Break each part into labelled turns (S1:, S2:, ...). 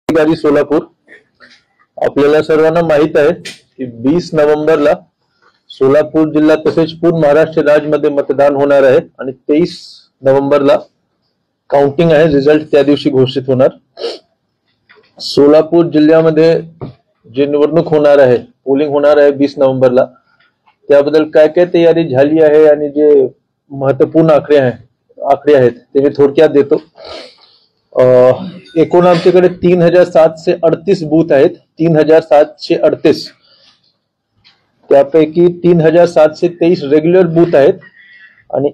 S1: अधिकारी सोलापूर. आपल्याला सर्वांना माहित आहे की 20 नोव्हेंबरला सोलापूर जिल्हा तसेच पूर्ण महाराष्ट्र राज्यामध्ये मतदान होणार आहे आणि 23 नोव्हेंबरला काउंटिंग आहे. रिझल्ट त्या दिवशी घोषित होणार. सोलापूर जिल्ह्यामध्ये जे निवडणूक होणार आहे, पोलिंग होणार आहे 20 नोव्हेंबरला, त्याबद्दल काय काय तयारी झाली आहे आणि जे महत्वपूर्ण आकडे आहेत ते मी थोडक्यात देतो. एकूण आमच्याकडे 3738 बूथ आहेत. 3738. त्यापैकी 3723 रेग्युलर बूथ आहेत आणि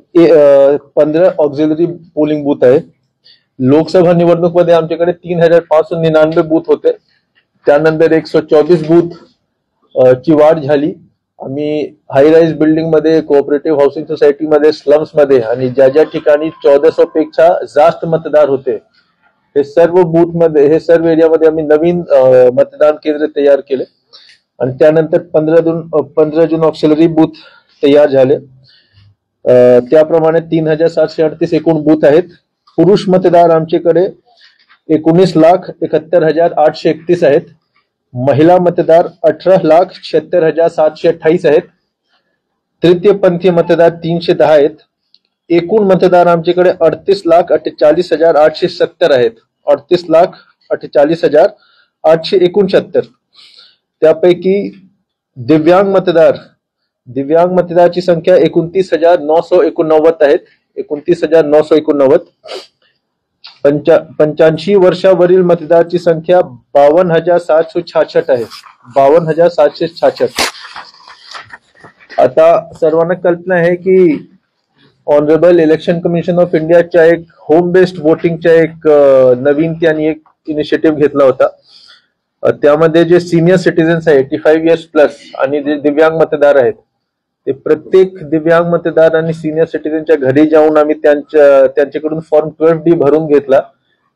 S1: 15 ऑक्झिलरी पोलिंग बूथ आहे. लोकसभा निवडणूक मध्ये आमच्याकडे 3599 बूथ होते. त्यानंतर 124 बूथ ची वाढ झाली. आम्ही हाय राईज बिल्डिंग मध्ये, कोऑपरेटिव्ह हाऊसिंग सोसायटी मध्ये, स्लम्स मध्ये आणि ज्या ज्या ठिकाणी 1400 पेक्षा जास्त मतदार होते, हे सर्व बूथ मध्ये, हे सर्व एरियामध्ये आम्ही नवीन मतदान केंद्र तयार केले आणि त्यानंतर 15 जून ऑक्सिलरी बूथ तयार झाले. त्याप्रमाणे 3738 एकूण बूथ आहेत. पुरुष मतदार आमच्याकडे 19,71,831 आहेत. महिला मतदार 18,76,728 आहेत. तृतीयपंथीय मतदार 310 आहेत. एकूण मतदार आमच्याकडे 38,48,870 आहेत. 38,48,869. त्यापैकी दिव्यांग मतदाराची संख्या 29,989 आहेत. 29,989. 85 वर्षावरील मतदाराची संख्या 52,766 आहे. 52,766. आता सर्वांना कल्पना आहे की ऑनरेबल इलेक्शन कमिशन ऑफ इंडियाच्या एक होम बेस्ड वोटिंगच्या एक नवीन त्यांनी एक इनिशिएटिव्ह घेतला होता. त्यामध्ये जे सिनियर सिटीजन्स आहे 85 इयर्स प्लस आणि जे दिव्यांग मतदार आहेत, ते प्रत्येक दिव्यांग मतदार आणि सिनियर सिटीजनच्या घरी जाऊन आम्ही त्यांच्याकडून फॉर्म 12D भरून घेतला.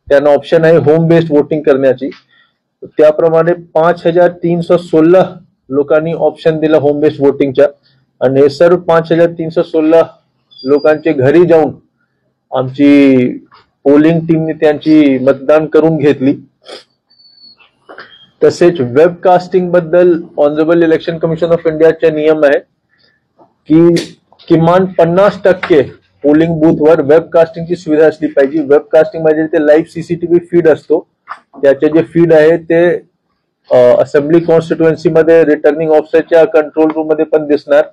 S1: त्यांना ऑप्शन आहे होम बेस्ड वोटिंग करण्याची. त्याप्रमाणे 5316 लोकांनी ऑप्शन दिला होम बेस्ड वोटिंगच्या आणि हे सर्व 5316 लोकांचे घरी जाऊन आमची पोलिंग टीमने त्यांची मतदान करून घेतली. तसेच वेबकास्टिंग बद्दल ऑनरेबल इलेक्शन कमिशन ऑफ इंडियाचा नियम आहे की किमान 50% पोलिंग बूथवर वेबकास्टिंगची सुविधा असली पाहिजे. वेबकास्टिंग म्हणजे ते लाईव्ह सीसीटीव्ही फीड असतो. त्याचे जे फीड आहे ते असेंब्ली कॉन्स्टिट्युएन्सी मध्ये रिटर्निंग ऑफिसरच्या कंट्रोल रूम मध्ये पण दिसणार.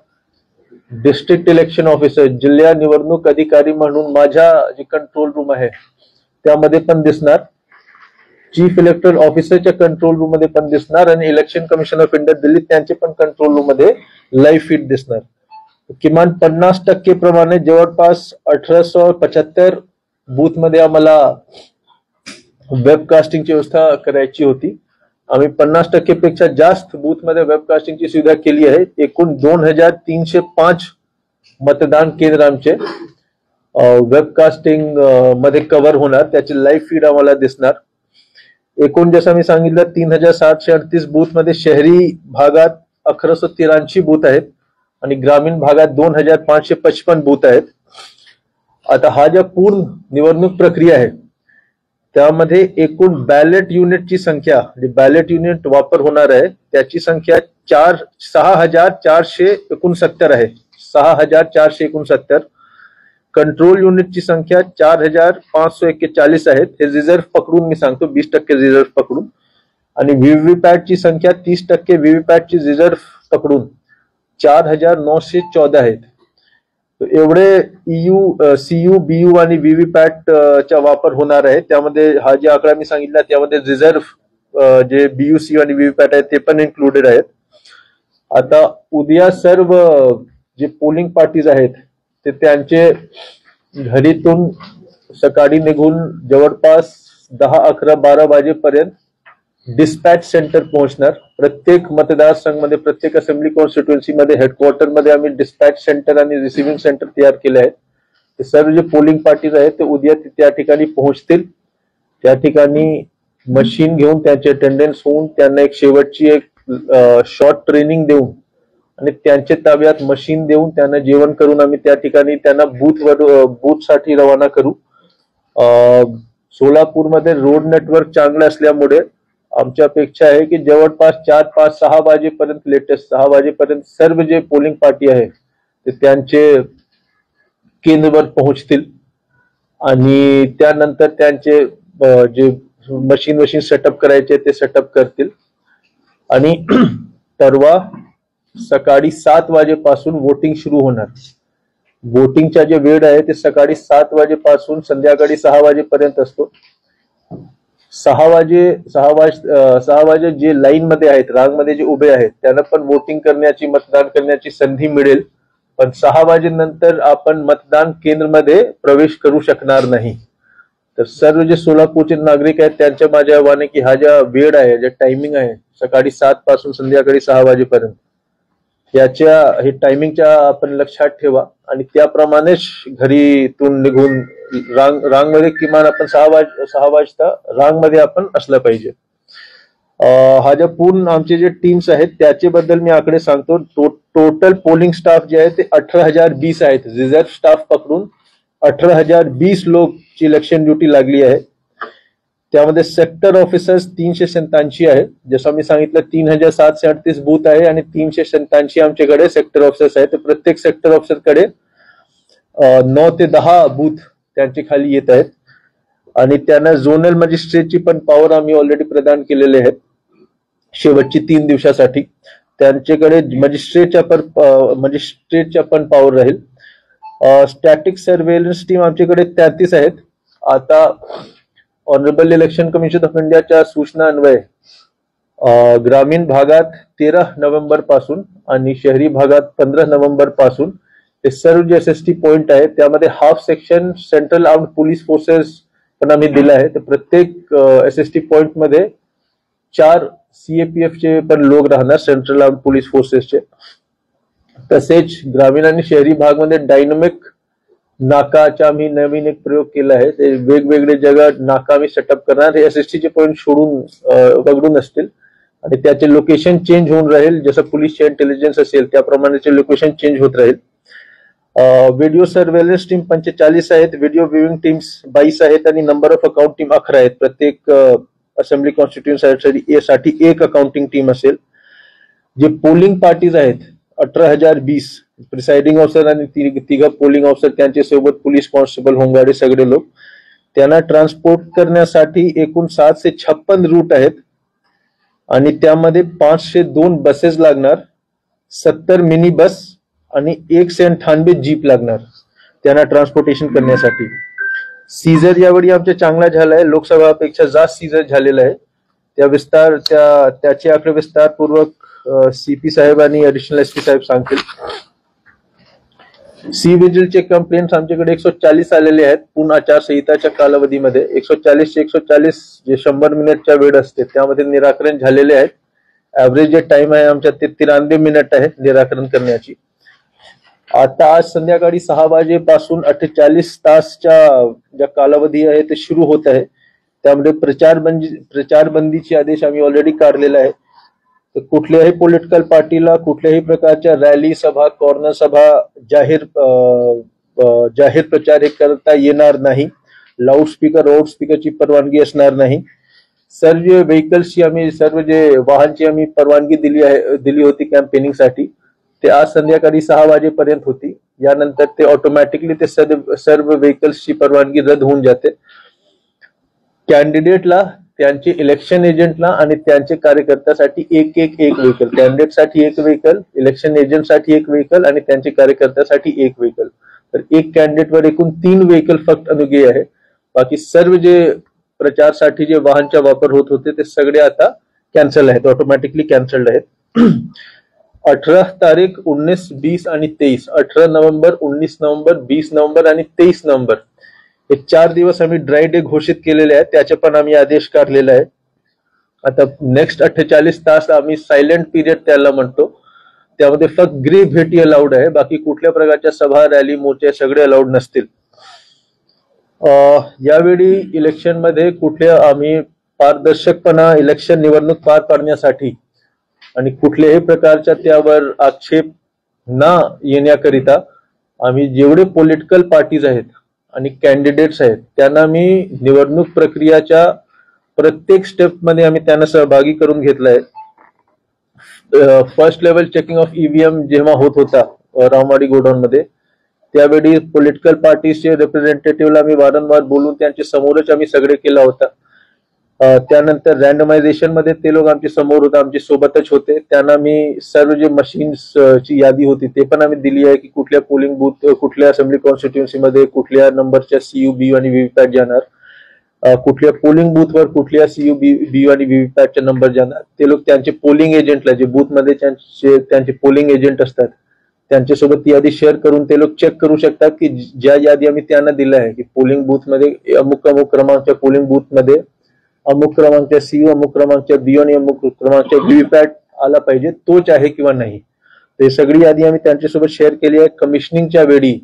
S1: डिस्ट्रिक्ट इलेक्शन ऑफिसर, जिल्हा निवडणूक अधिकारी म्हणून माझ्या जे कंट्रोल रूम आहे त्यामध्ये पण दिसणार. चीफ इलेक्टोरल ऑफिसरच्या कंट्रोल रूम मध्ये पण दिसणार आणि इलेक्शन कमिशन ऑफ इंडिया दिल्लीत त्यांचे पण कंट्रोल रूम मध्ये लाईव्ह फीड दिसणार. किमान 50% प्रमाणे जवळपास 1875 बूथ मध्ये आम्हाला वेबकास्टिंगची व्यवस्था करायची होती. आम्ही 50% पेक्षा जास्त बूथ मध्ये वेबकास्टिंगची सुविधा केली आहे. एकूण 2305 मतदान केंद्र आमचे वेबकास्टिंग मध्ये कव्हर होणार. त्याचे लाईव्ह फीड आम्हाला दिसणार. एकूण जसं मी सांगितलं 3738 बूथ मध्ये शहरी भागात 1183 बूथ आहेत आणि ग्रामीण भागात 2555 बूथ आहेत. आता हा ज्या पूर्ण निवडणूक प्रक्रिया आहे त्यामध्ये एकूण बॅलेट युनिटची संख्या, जे बॅलेट युनिट वापर होणार आहे त्याची संख्या 6,469 आहे. 6,469. कंट्रोल युनिटची संख्या 4,541 आहेत. हे रिझर्व्ह पकडून मी सांगतो, 20% रिझर्व्ह पकडून. आणि व्हीव्हीपॅटची संख्या 30% व्हीव्हीपॅटची रिझर्व्ह पकडून 4,914 आहेत. एवढे सीयू, बीयू आणि व्हीव्हीपॅट चा वापर होणार आहे. त्यामध्ये हा जे आकडा मी सांगितला त्यामध्ये रिझर्व्ह जे बीयू, सीयू आणि व्हीव्हीपॅट आहेत ते पण इन्क्लुडेड आहेत. आता उद्या सर्व जे पोलिंग पार्टीज आहेत ते त्यांचे घरीतून सकाळी निघून जवळपास 10, 11, 12 वाजेपर्यंत डिस्पॅच सेंटर पोहोचणार. प्रत्येक मतदारसंघामध्ये, प्रत्येक असेंब्ली कॉन्स्टिट्युएन्सी मध्ये, हेडक्वार्टर मध्ये आम्ही डिस्पॅच सेंटर आणि रिसिव्हिंग सेंटर तयार केले आहेत. ते सर्व जे पोलिंग पार्टीज आहेत ते उद्या त्या ठिकाणी पोहोचतील. त्या ठिकाणी मशीन घेऊन त्यांचे अटेंडन्स होऊन त्यांना एक शेवटची एक शॉर्ट ट्रेनिंग देऊन आणि त्यांच्या ताब्यात मशीन देऊन त्यांना जेवण करून आम्ही त्या ठिकाणी त्यांना बूथ साठी रवाना करू. सोलापूरमध्ये रोड नेटवर्क चांगलं असल्यामुळे आमची अपेक्षा आहे की जवळपास 4, 5, 6 वाजेपर्यंत, लेटेस्ट 6 वाजेपर्यंत सर्व जे पोलिंग पार्टी आहे ते त्यांचे केंद्रावर पोहोचतील आणि त्यानंतर त्यांचे जे मशीन सेटअप करायचे ते सेटअप करतील आणि परवा सकाळी 7 वाजेपासून वोटिंग सुरू होणार. वोटिंगचा जे वेळ आहे ते सकाळी 7 वाजेपासून संध्याकाळी 6 वाजेपर्यंत असतो. 6 वाजे जे लाईन मध्ये आहेत, रांगमध्ये जे उभे आहेत, त्यांना पण वोटिंग करण्याची, मतदान करण्याची संधी मिळेल. पण 6 वाजेनंतर आपण मतदान केंद्रामध्ये प्रवेश करू शकणार नाही. तर सर्व जे सोलापूरचे नागरिक आहेत त्यांच्या माझ्या आव्हान की हा ज्या वेळ आहे, जे टायमिंग आहे सकाळी 7 पासून संध्याकाळी 6 वाजेपर्यंत, हे टायमिंगच्या आपण लक्षात ठेवा आणि त्याप्रमाणेच घरीतून निघून रांगमध्ये किमान आपण 6 वाजता रांगमध्ये आपण असलं पाहिजे. हा ज्या पूर्ण आमचे जे टीम्स आहेत त्याच्याबद्दल मी आकडे सांगतो. टोटल पोलिंग स्टाफ जे आहे ते 18,020 आहेत. रिझर्व्ह स्टाफ पकडून 18,020 लोकची इलेक्शन ड्युटी लागली आहे. त्यामध्ये सेक्टर ऑफिसर्स 387 आहेत. जसं मी सांगितलं 3,738 बूथ आहे आणि 387 आमच्याकडे सेक्टर ऑफिसर्स आहेत. प्रत्येक सेक्टर ऑफिसरकडे 9 ते 10 बूथ त्यांचे खाली येत आहेत आणि त्यांना झोनल मजिस्ट्रेटची पण पॉवर आम्ही ऑलरेडी प्रदान केलेले आहेत शेवटची 3 दिवसासाठी. त्यांच्याकडे मजिस्ट्रेटच्या पण पॉवर राहील. स्टॅटिक सर्वेलन्स टीम आमच्याकडे 33 आहेत. आता ऑनरेबल इलेक्शन कमिशन ऑफ इंडियाच्या सूचना अन्वये ग्रामीण भागात 13 नोव्हेंबर पासून आणि शहरी भागात 15 नोव्हेंबर पासून ते सर्व जे SST पॉइंट आहेत त्यामध्ये half section central armed police forces पण आम्ही दिला आहे. तर प्रत्येक SST पॉइंट मध्ये 4 CAPF चे पण लोक राहणार, सेंट्रल आर्म्ड पोलीस फोर्सेसचे. तसेच ग्रामीण आणि शहरी भागामध्ये डायनामिक नाकाचा आम्ही नवीन एक प्रयोग केला आहे. ते वेगवेगळे जगह नाका आम्ही सेटअप करणार. हे SST चे पॉइंट वगळून असतील आणि त्याचे लोकेशन चेंज होऊन राहील. जसं पोलीसचे इंटेलिजन्स असेल त्याप्रमाणे लोकेशन चेंज होत राहील. व्हिडिओ सर्वेलन्स टीम 45 आहेत. व्हिडिओ व्ह्यूइंग टीम्स 22 आहेत आणि नंबर ऑफ अकाउंट टीम 11 आहेत. प्रत्येक असेंब्ली कॉन्स्टिट्युएन्सी साठी एक अकाउंटिंग टीम असेल. जे पोलिंग पार्टीज आहेत 18,020, प्रिसाइडिंग ऑफिसर आणि 3 पोलिंग ऑफिसर त्यांच्या सोबत पोलीस कॉन्स्टेबल, होमगार्ड सगळे लोक, त्यांना ट्रान्सपोर्ट करण्यासाठी एकूण 756 रूट आहेत आणि त्यामध्ये 502 बसेस लागणार, 70 मिनी बस आणि 198 जीप लागणार त्यांना ट्रान्सपोर्टेशन करण्यासाठी. सीझर यावेळी आमच्या चांगला झाला आहे. लोकसभापेक्षा जास्त सीझर झालेला आहे. त्याचे आकडे विस्तारपूर्वक CP साहेब आणि ऍडिशनल SP साहेब सांगतील. सी विजिलचे कंप्लेंट्स आमच्याकडे 140 आलेले आहेत. पूर्ण आचारसंहिताच्या कालावधीमध्ये 140 जे 100 मिनिटच्या वेळ असते त्यामध्ये निराकरण झालेले आहेत. ऍव्हरेज जे टाइम आहे आमच्या ते 93 मिनिट आहे निराकरण करण्याची. आता आज संध्याकाळी 6 वाजेपासून 48 तासच्या ज्या कालावधी आहे ते सुरू होत आहे. त्यामध्ये प्रचारबंदीचे आदेश आम्ही ऑलरेडी काढलेला आहे. तर कुठल्याही पॉलिटिकल पार्टीला कुठल्याही प्रकारच्या रॅली, सभा, कॉर्नर सभा, जाहीर प्रचार हे करता येणार नाही. लाऊडस्पीकरची परवानगी असणार नाही. सर्व सर्व जे वाहनची आम्ही परवानगी दिली होती कॅम्पेनिंगसाठी ते आज संध्याकाळी 6 वाजेपर्यंत होती. यानंतर ते ऑटोमॅटिकली ते सर्व व्हेकल्सची परवानगी रद्द होऊन जाते. कॅन्डिडेटला, त्यांचे इलेक्शन एजंटला आणि त्यांचे कार्यकर्त्यासाठी एक व्हेकल, कॅन्डिडेटसाठी एक व्हेकल, इलेक्शन एजंटसाठी एक व्हेकल आणि त्यांचे कार्यकर्त्यासाठी एक व्हेकल. तर एक कॅन्डिडेटवर एकूण 3 व्हेकल फक्त अनुज्ञेय आहे. बाकी सर्व जे प्रचारसाठी जे वाहनचा वापर होत होते ते सगळे आता कॅन्सल आहेत, ऑटोमॅटिकली कॅन्सल्ड आहेत. 18 तारीख, 19, 20 आणि 23, 18 नोव्हेंबर, 19 नोव्हेंबर, 20 नोव्हेंबर आणि 23 नोव्हेंबर हे 4 दिवस आम्ही ड्राय डे घोषित केलेले आहेत. त्याचे पण आम्ही आदेश काढलेला आहे. आता नेक्स्ट 48 तास आम्ही सायलेंट पिरियड त्याला म्हणतो. त्यामध्ये फक्त गृह भेटी अलाउड आहे. बाकी कुठल्या प्रकारच्या सभा, रॅली, मोर्चे सगळे अलाउड नसतील. यावेळी इलेक्शन मध्ये आम्ही पारदर्शकपणा इलेक्शन निवडणूक पार पाडण्यासाठी आणि कुठल्याही प्रकारच्या त्यावर आक्षेप न येण्याकरिता आम्ही जेवढे पॉलिटिकल पार्टीज आहेत आणि कॅन्डिडेट्स आहेत त्यांना मी निवडणूक प्रक्रियाच्या प्रत्येक स्टेप मध्ये आम्ही त्यांना सहभागी करून घेतलाय. First level checking of EVM जेव्हा होत होता रामवाडी गोडाऊन मध्ये, त्यावेळी पॉलिटिकल पार्टीचे रिप्रेझेंटेटिव्हला आम्ही वारंवार बोलून त्यांच्या समोरच आम्ही सगळे केला होता. त्यानंतर रँडमायझेशन मध्ये ते लोक आमच्या समोर होते, आमच्या सोबतच होते. त्यांना मी सर्व जे मशीन्स ची यादी होती ते पण आम्ही दिली आहे की कुठल्या पोलिंग बूथ, कुठल्या असेंब्ली कॉन्स्टिट्युन्सी मध्ये कुठल्या नंबरच्या सीयू बीयू आणि व्हीव्हीपॅट जाणार, कुठल्या पोलिंग बूथवर कुठल्या सीयू बीयू आणि व्हीव्हीपॅटचा नंबर जाणार. ते लोक त्यांचे पोलिंग एजंटला, जे बूथमध्ये त्यांचे पोलिंग एजंट असतात त्यांच्यासोबत यादी शेअर करून ते लोक चेक करू शकतात की ज्या यादी आम्ही त्यांना दिल्या आहे की पोलिंग बूथमध्ये अमुक अमुक क्रमांकच्या पोलिंग बूथमध्ये अमुक क्रमांकच्या सीयू, अमुक क्रमांकच्या बीयू आणि अमुक क्रमांकच्या व्हीव्हीपॅट आला पाहिजे, तोच आहे किंवा नाही. ते सगळी यादी आम्ही त्यांच्यासोबत शेअर केली आहे. कमिशनिंगच्या वेळी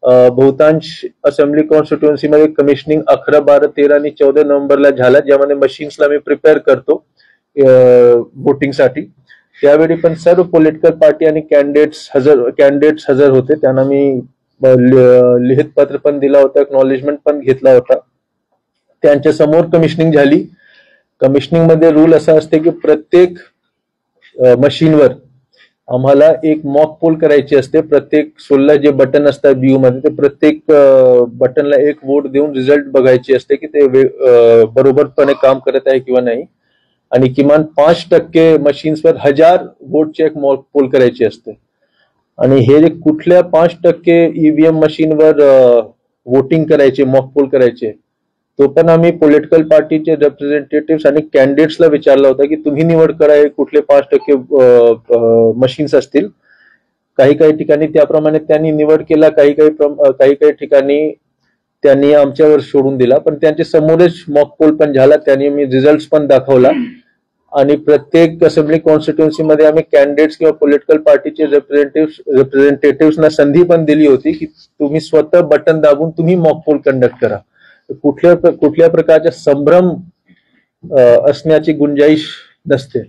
S1: बहुतांश असेंब्ली कॉन्स्टिट्युएन्सी मध्ये कमिशनिंग 11, 12, 13 आणि 14 नोव्हेंबरला झाला, ज्यामध्ये मशीन्सला आम्ही प्रिपेअर करतो वोटिंगसाठी. त्यावेळी पण सर्व पॉलिटिकल पार्टी आणि कॅन्डिडेट्स हजर होते. त्यांना मी लिखित पत्र पण दिला होता, एक्नॉलेजमेंट पण घेतला होता. त्यांच्या समोर कमिशनिंग झाली. कमिशनिंग मध्ये रूल असा असते की प्रत्येक मशीनवर आम्हाला एक मॉक पोल करायची असते. प्रत्येक 16 जे बटन असतात बीयू मध्ये, ते प्रत्येक बटनला एक वोट देऊन रिझल्ट बघायची असते की ते बरोबरपणे काम करत आहे किंवा नाही. आणि किमान 5% मशीन्सवर 1000 वोटचे एक मॉक पोल करायची असते. आणि हे जे कुठल्या 5% ईव्हीएम मशीनवर वोटिंग करायचे, मॉक पोल करायचे, तो पण आम्ही पॉलिटिकल पार्टीचे रिप्रेझेंटेटिव्ह आणि कॅन्डिडेट्सला विचारला होता की तुम्ही निवड करा कुठले 5% मशीन्स असतील. काही काही ठिकाणी त्याप्रमाणे त्यांनी निवड केला, काही ठिकाणी त्यांनी आमच्यावर सोडून दिला. पण त्यांच्या समोरच मॉक पोल पण झाला, त्यांनी मी रिझल्ट पण दाखवला. आणि प्रत्येक असेंब्ली कॉन्स्टिट्युएन्सी मध्ये आम्ही कॅन्डिडेट्स किंवा पॉलिटिकल पार्टीचे रिप्रेझेंटेटिव्हना संधी पण दिली होती की तुम्ही स्वतः बटन दाबून तुम्ही मॉक पोल कंडक्ट करा. कुठल्या प्रकारचा संभ्रम असण्याची गुंजाईश नसते,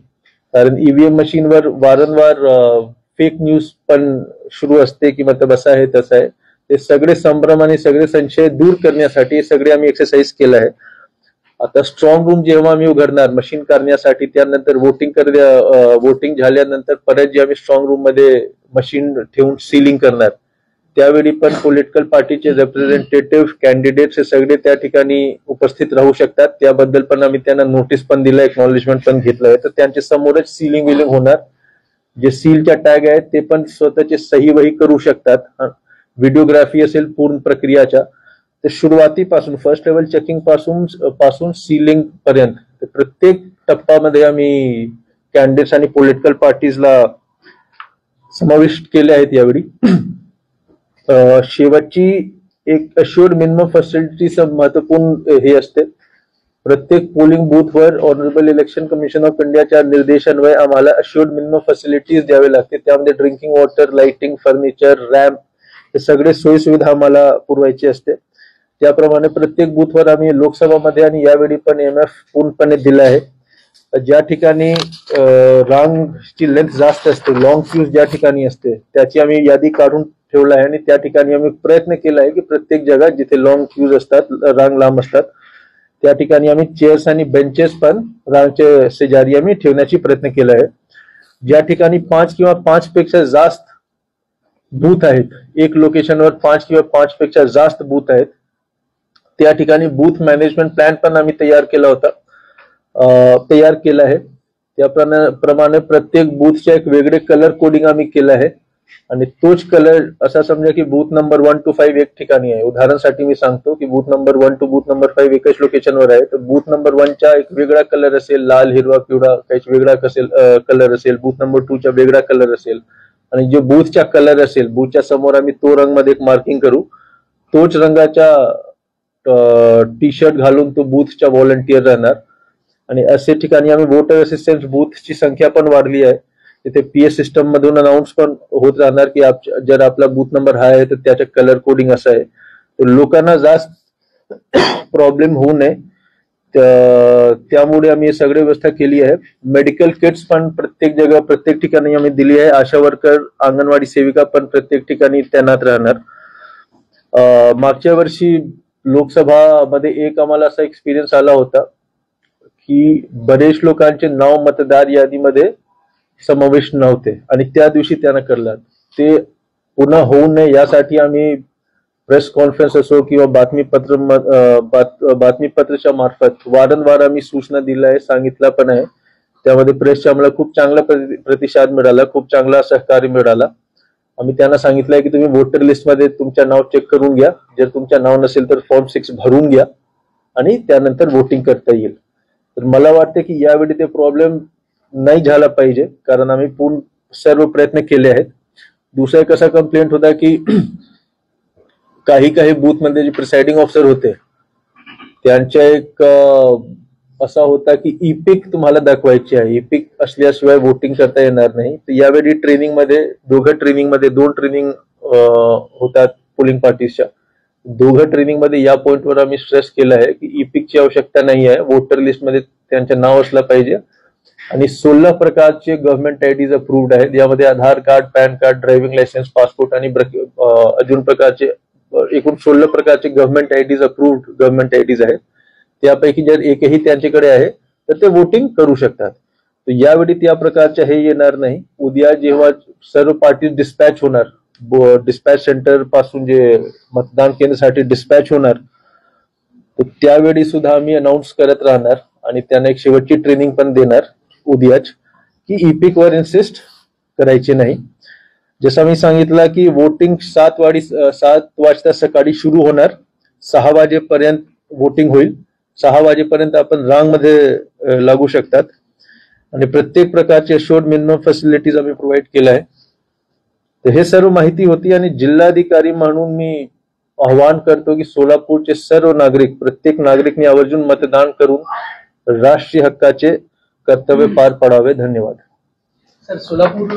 S1: कारण ईव्हीएम मशीनवर वारंवार फेक न्यूज पण सुरू असते की मतलब असं आहे तसं आहे. ते सगळे संभ्रम आणि सगळे संशय दूर करण्यासाठी सगळे आम्ही एक्सरसाइज केलं आहे. आता स्ट्रॉंग रूम जेव्हा आम्ही उघडणार मशीन करण्यासाठी, त्यानंतर वोटिंग झाल्यानंतर परत जे आम्ही स्ट्रॉंग रूम मध्ये मशीन ठेवून सीलिंग करणार, त्यावेळी पण पॉलिटिकल पार्टीचे रिप्रेझेंटेटिव्ह, कॅन्डिडेट्स हे सगळे त्या ठिकाणी उपस्थित राहू शकतात. त्याबद्दल पण आम्ही त्यांना नोटीस पण दिलं, एक्नॉलेजमेंट पण घेतलं आहे. तर त्यांच्या समोरच सीलिंग विलिंग होणार. जे सीलच्या टॅग आहेत ते पण स्वतःचे सही वही करू शकतात. व्हिडिओग्राफी असेल पूर्ण प्रक्रियाच्या, तर सुरुवातीपासून फर्स्ट लेवल चेकिंग पासून सीलिंग पर्यंत प्रत्येक टप्प्यामध्ये आम्ही कॅन्डिडेट्स आणि पॉलिटिकल पार्टीजला समाविष्ट केले आहेत यावेळी. शेवटची एक अश्युअर्ड मिनिमम फॅसिलिटीचं महत्वपूर्ण हे असते. प्रत्येक पोलिंग बूथवर ऑनरेबल इलेक्शन कमिशन ऑफ इंडियाच्या निर्देशान्वये आम्हाला अश्युअर्ड मिनिमम फॅसिलिटीज द्यावे लागते. त्यामध्ये drinking water, lighting, furniture, ramp हे सगळे सोयी सुविधा आम्हाला पुरवायची असते. त्याप्रमाणे प्रत्येक बूथवर आम्ही लोकसभामध्ये आणि यावेळी पण एमएफ पूर्णपणे दिला आहे. ज्या ठिकाणी रांगची लेंथ जास्त असते, लॉंग क्यूज ज्या ठिकाणी असते, त्याची आम्ही यादी काढून ठेवला आहे. आणि त्या ठिकाणी आम्ही प्रयत्न केला आहे की प्रत्येक जगात जिथे लॉंग क्यूज असतात, रांग लांब असतात, त्या ठिकाणी आम्ही चेअर्स आणि बेंचेस पण रांगच्या शेजारी आम्ही ठेवण्याची प्रयत्न केला आहे. ज्या ठिकाणी 5 किंवा 5 पेक्षा जास्त बूथ आहेत, एक लोकेशनवर 5 किंवा 5 पेक्षा जास्त बूथ आहेत, त्या ठिकाणी बूथ मॅनेजमेंट प्लॅन पण आम्ही तयार केला आहे. त्याप्रमाणे प्रत्येक बूथचे एक वेगळे कलर कोडिंग आम्ही केलं आहे. आणि तोच कलर असा समजा की बूथ नंबर 1 to 5 एक ठिकाणी आहे. उदाहरणासाठी मी सांगतो की booth number 1 to booth number 5 एकच लोकेशनवर आहे, तर बूथ नंबर 1 चा एक वेगळा कलर असेल, लाल, हिरवा, पिवळा काही वेगळा कलर असेल. बूथ नंबर 2 चा वेगळा कलर असेल. आणि जो बूथचा कलर असेल, बूथच्या समोर आम्ही तो रंग मध्ये एक मार्किंग करू. तोच रंगाच्या टी शर्ट घालून तो बूथचा व्हॉलंटियर राहणार. आणि असे ठिकाणी आम्ही वोटर असिस्टन्स बूथची संख्या पण वाढली आहे. तिथे पीएस सिस्टम मधून अनाउन्स पण होत राहणार की जर आपला बूथ नंबर हा आहे तर त्याचा कलर कोडिंग असं आहे. तर लोकांना जास्त प्रॉब्लेम होऊ नये त्यामुळे आम्ही सगळी व्यवस्था केली आहे. मेडिकल किट्स पण प्रत्येक ठिकाणी आम्ही दिली आहे. आशा वर्कर, अंगणवाडी सेविका पण प्रत्येक ठिकाणी तैनात राहणार. मागच्या वर्षी लोकसभा मध्ये एक आम्हाला असा एक्सपिरियन्स आला होता की बरेच लोकांचे नाव मतदार यादीमध्ये समावेश नव्हते आणि त्या दिवशी त्यांना कळलं. ते पुन्हा होऊ नये यासाठी आम्ही प्रेस कॉन्फरन्स असो किंवा बातमीपत्राच्या मार्फत वारंवार आम्ही सूचना दिल्या आहे, सांगितलं पण आहे. त्यामध्ये प्रेसच्या आम्हाला खूप चांगला प्रतिसाद मिळाला, खूप चांगला सहकार्य मिळाला. आम्ही त्यांना सांगितलंय की तुम्ही वोटर लिस्टमध्ये तुमचं नाव चेक करून घ्या, जर तुमचं नाव नसेल तर फॉर्म 6 भरून घ्या आणि त्यानंतर वोटिंग करता येईल. तर मला वाटतं की यावेळी ते प्रॉब्लेम नाही झाला पाहिजे, कारण आम्ही सर्व प्रयत्न केले आहेत. दुसरा एक असा कंप्लेंट होता की काही बूथमध्ये जे प्रिसाइडिंग ऑफिसर होते त्यांच्या एक असा होता की ई-पिक तुम्हाला दाखवायची आहे, ई-पिक असल्याशिवाय वोटिंग करता येणार नाही. तर यावेळी दोन ट्रेनिंग होतात पोलिंग पार्टीच्या. दोघं ट्रेनिंगमध्ये या पॉइंटवर आम्ही स्ट्रेस केला आहे की ई-पिकची आवश्यकता नाही आहे, वोटर लिस्टमध्ये त्यांचं नाव असलं पाहिजे. आणि 16 प्रकारचे गव्हर्नमेंट आयडीज अप्रूव्ड आहेत. यामध्ये Aadhaar card, PAN card, driving licence, passport आणि अजून प्रकारचे एकूण 16 प्रकारचे government IDs approved government IDs आहेत. त्यापैकी जर एकही त्यांच्याकडे आहे तर ते वोटिंग करू शकतात. तर यावेळी त्या प्रकारचे हे येणार नाही. उद्या जेव्हा सर्व पार्टी डिस्पॅच होणार, डिस्पॅच सेंटर पासून जे मतदान केंद्रासाठी डिस्पॅच होणार, तर त्यावेळी सुद्धा आम्ही अनाऊन्स करत राहणार आणि त्यांना एक शेवटची ट्रेनिंग पण देणार उद्याच की ई-पिक वर इन्सिस्ट करायचे नाही. जसं मी सांगितलं की वोटिंग 7 वाजता सकाळी सुरू होणार, 6 वाजेपर्यंत वोटिंग होईल. 6 वाजेपर्यंत आपण रांगमध्ये लागू शकतात आणि प्रत्येक प्रकारचे अशोर्ड मिनिमम फॅसिलिटीज आम्ही प्रोव्हाइड केल्या आहे. तर हे सर्व माहिती होती आणि जिल्हाधिकारी म्हणून मी आवाहन करतो की सोलापूरचे सर्व नागरिक, प्रत्येक नागरिकने आवर्जून मतदान करून राष्ट्रीय हक्काचे कर्तव्य पार पाडावे. धन्यवाद.
S2: सर, सोलापूर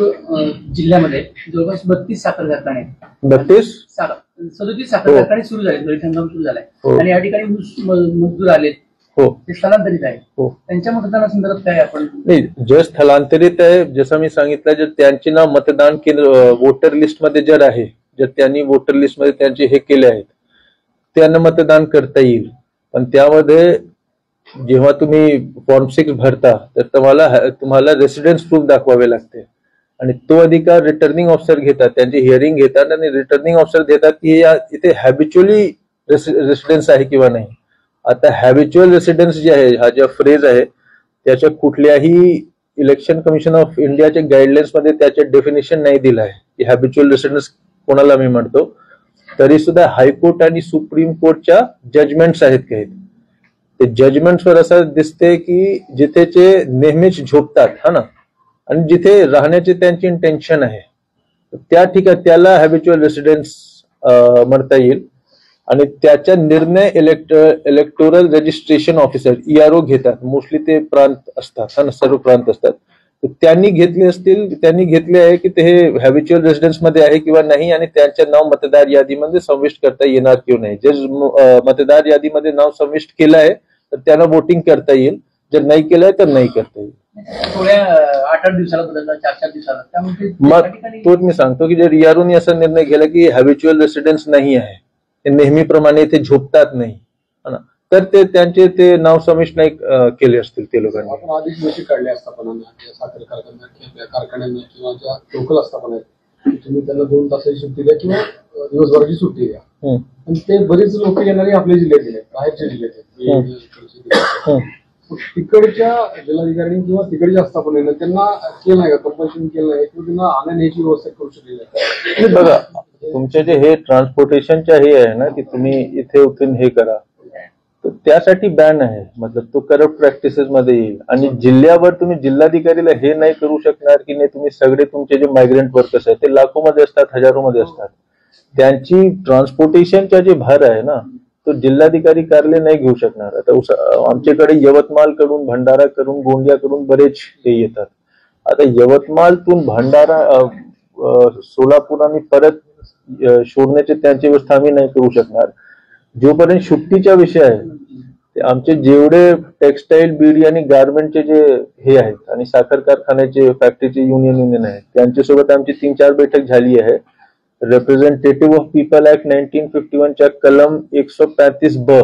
S2: जिल्ह्यामध्ये जवळपास 32 साखर कारखाने, 37 साखर कारखाने सुरू झाले, गळीत हंगाम सुरू झालाय आणि या ठिकाणी मजदूर आले, ते स्थलांतरित आहे. त्यांच्या मतदानासंदर्भात काय आपण
S1: नाही, जे स्थलांतरित आहे, जसं मी सांगितलं, जर त्यांचे नाव मतदान केंद्र वोटर लिस्ट मध्ये जर आहे, जर त्यांनी वोटर लिस्ट मध्ये त्यांचे हे केले आहेत, त्यांना मतदान करता येईल. पण त्यामध्ये जेव्हा तुम्ही फॉर्म 6 भरता तर तुम्हाला रेसिडेन्स प्रूफ दाखवावे लागते आणि तो अधिकार रिटर्निंग ऑफिसर घेतात, त्यांची हिअरिंग घेतात आणि रिटर्निंग ऑफिसर देतात की इथे हॅबिच्युअली रेसिडेन्स आहे किंवा नाही. आता हॅबिच्युअल रेसिडेन्स जे आहे, हा जो फ्रेज आहे, त्याच्या कुठल्याही इलेक्शन कमिशन ऑफ इंडियाच्या गाईडलाईन्स मध्ये त्याचे डेफिनेशन नाही दिलं आहे की हॅबिच्युअल रेसिडेन्स कोणाला मी म्हणतो. तरी सुद्धा हायकोर्ट आणि सुप्रीम कोर्टच्या जजमेंट्स आहेत काही, ते जजमेंट्सवर असं दिसते की जिथे ते नेहमीच झोपतात हा ना, आणि जिथे राहण्याचे त्यांची इंटेन्शन आहे त्या ठिकाणी त्याला हॅबिच्युअल रेसिडेन्स म्हणता येईल. आणि त्याचा निर्णय इलेक्टोरल रजिस्ट्रेशन ऑफिसर ERO घेतात. मोस्टली ते प्रांत असतात हा ना, सर्व प्रांत असतात. त्यांनी घेतले आहे की ते हॅबिच्युअल रेसिडेन्स मध्ये आहे किंवा नाही आणि त्यांचे नाव मतदार यादीमध्ये समाविष्ट करता येणार किंवा नाही. जर मतदार यादीमध्ये नाव समाविष्ट केलं आहे तर त्यांना वोटिंग करता येईल, जर नाही केलंय तर नाही करता येईल.
S2: थोड्या 8-8 दिवसाला बदलला, 4-4 दिवसाला.
S1: मग तोच मी सांगतो की जर EROने असा निर्णय घेतला की हॅबिच्युअल रेसिडेन्स नाही आहे, ते नेहमीप्रमाणे ते झोपतात नाही ना, तर ते त्यांचे ते नाव समाविष्ट नाही केले असतील ते लोकांनी.
S3: आपण आधीच नोटीस काढल्या आस्थापनांना, साखर कारखान्यांना किंवा ज्या लोकल आस्थापना आहेत, तुम्ही त्यांना 2 तासाची सुट्टी द्या किंवा दिवसभराची सुट्टी द्या. आणि ते बरेच लोक येणारे आपल्या जिल्ह्यात आहेत, बाहेरच्या जिल्ह्यात आहेत. तिकडच्या जिल्हाधिकाऱ्यांनी किंवा तिकडच्या आस्थापनेनं त्यांना केलं नाही का, कंपल्शन केलं नाही किंवा त्यांना आणण्याची व्यवस्था करू शकली नाही?
S1: बघा, तुमचे जे हे ट्रान्सपोर्टेशनच्या हे आहे ना की तुम्ही इथे उठून हे करा, तर त्यासाठी बॅन आहे. मतलब तो करप्ट प्रॅक्टिसेस मध्ये येईल. आणि जिल्ह्यावर तुम्ही जिल्हाधिकारीला हे नाही करू शकणार की नाही तुम्ही सगळे तुमचे जे मायग्रंट वर्कर्स आहेत ते लाखो मध्ये असतात, हजारो मध्ये असतात, त्यांची ट्रान्सपोर्टेशनचा जे भार आहे ना तो जिल्हाधिकारी कार्यालय नाही घेऊ शकणार. आता आमच्याकडे यवतमाळ कडून, भंडारा कडून, गोंदिया कडून बरेच हे येतात. आता यवतमाळतून भंडारा, सोलापूर आणि परत शोधण्याची त्यांची व्यवस्था आम्ही नाही करू शकणार. जोपर्यंत सुट्टीचा विषय आहे, ते आमचे जेवढे टेक्सटाईल, बीडी आणि गारमेंटचे जे हे आहेत आणि साखर कारखान्याचे, फॅक्टरीचे युनियन आहेत, त्यांच्यासोबत आमची 3-4 बैठक झाली आहे. रिप्रेझेंटेटिव्ह ऑफ पीपल ऍक्ट 1951 च्या कलम 135B